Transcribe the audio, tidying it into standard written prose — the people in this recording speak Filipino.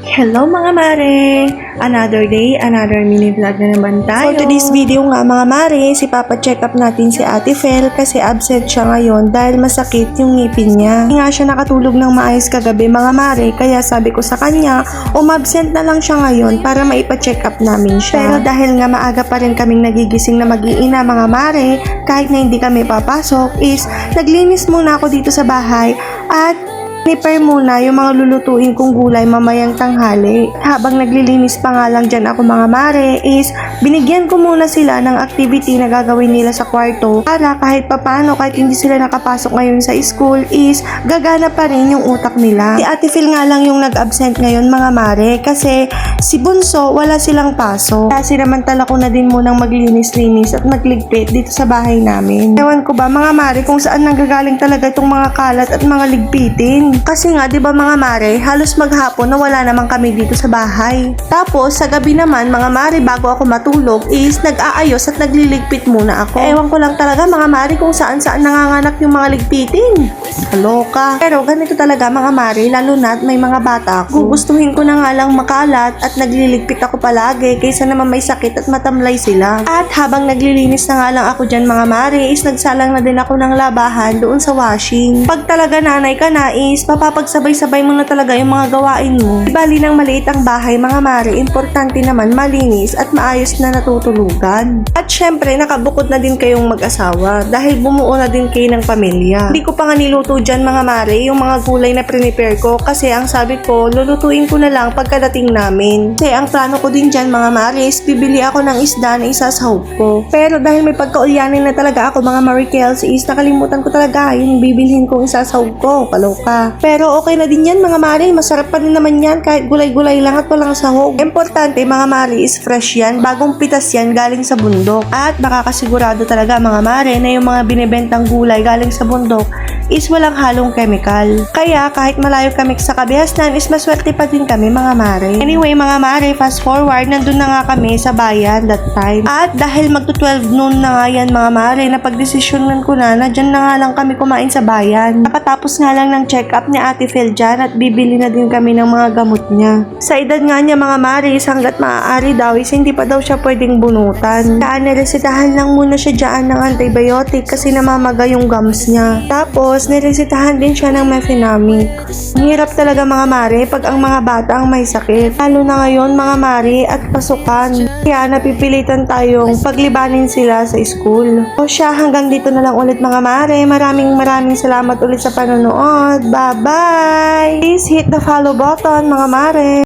Hello mga mare! Another day, another mini vlog na naman tayo. For today's video nga mga mare, si Papa check up natin si Ate Fel kasi absent siya ngayon dahil masakit yung ngipin niya. Hindi nga siya nakatulog ng maayos kagabi mga mare, kaya sabi ko sa kanya, umabsent na lang siya ngayon para maipa-check up namin siya. Pero dahil nga maaga pa rin kaming nagigising na mag-iina mga mare, kahit na hindi kami papasok, is naglinis muna ako dito sa bahay at prepare muna yung mga lulutuin kong gulay mamayang tanghali. Habang naglilinis pa nga lang dyan ako mga mare is binigyan ko muna sila ng activity na gagawin nila sa kwarto para kahit papano, kahit hindi sila nakapasok ngayon sa school is gagana pa rin yung utak nila. Si Ate Phil nga lang yung nag-absent ngayon mga mare kasi si Bunso wala silang pasok. Kaya sinamantala ko na din munang maglinis-linis at magligpit dito sa bahay namin. Ewan ko ba mga mare kung saan nanggagaling talaga itong mga kalat at mga ligpitin. Kasi nga, di ba mga mare, halos maghapon na wala naman kami dito sa bahay. Tapos, sa gabi naman, mga mare, bago ako matulog, is nag-aayos at nagliligpit muna ako. Ewan ko lang talaga mga mare kung saan-saan nanganganak yung mga ligpitin. Kaloka. Pero ganito talaga mga mare, lalo na at may mga bata ako. Gugustuhin ko na nga lang makalat at nagliligpit ako palagi kaysa naman may sakit at matamlay sila. At habang naglilinis na nga lang ako dyan mga mare, is nagsalang na din ako ng labahan doon sa washing. Pag talaga nanay ka na is mapapagsabay-sabay mo na talaga yung mga gawain mo. Bali ng maliit ang bahay mga mare, importante naman malinis at maayos na natutulugan. At syempre, nakabukod na din kayong mag-asawa dahil bumuo na din kayo ng pamilya. Hindi ko pa nga niluto dyan mga mare yung mga gulay na prepare ko kasi ang sabi ko, lulutuin ko na lang pagkadating namin. Kasi ang plano ko din dyan mga mare is bibili ako ng isda na isasahog ko. Pero dahil may pagkaulyanin na talaga ako mga marikels is nakalimutan ko talaga yung bibilhin kong isasahog ko. Kaloka. Pero okay na din yan mga mare, masarap pa rin naman yan kahit gulay-gulay lang at walang sahog. Importante mga mare is fresh yan, bagong pitas yan galing sa bundok. At makakasigurado talaga mga mare na yung mga binibentang gulay galing sa bundok is walang halong chemical. Kaya kahit malayo kami sa Kabihasnan is maswerte pa din kami mga mare. Anyway mga mare, fast forward, nandun na nga kami sa bayan that time. At dahil magto-12 noon na nga yan mga mare, napagdesisyonan ko na dyan na nga lang kami kumain sa bayan. Nakatapos nga lang ng check-up ni Ate Phil dyan at bibili na din kami ng mga gamot niya. Sa edad nga niya mga maris, hanggat maaari daw is hindi pa daw siya pwedeng bunutan. Kaya niresitahan lang muna siya dyan ng antibiotic kasi namamaga yung gums niya. Tapos niresitahan din siya ng mefenamic. Hirap talaga mga mare pag ang mga bata ang may sakit. Lalo na ngayon mga mare at pasukan. Kaya napipilitan tayong paglibanin sila sa school. O siya, hanggang dito na lang ulit mga mare. Maraming salamat ulit sa panonood. Bye-bye! Please hit the follow button mga mare.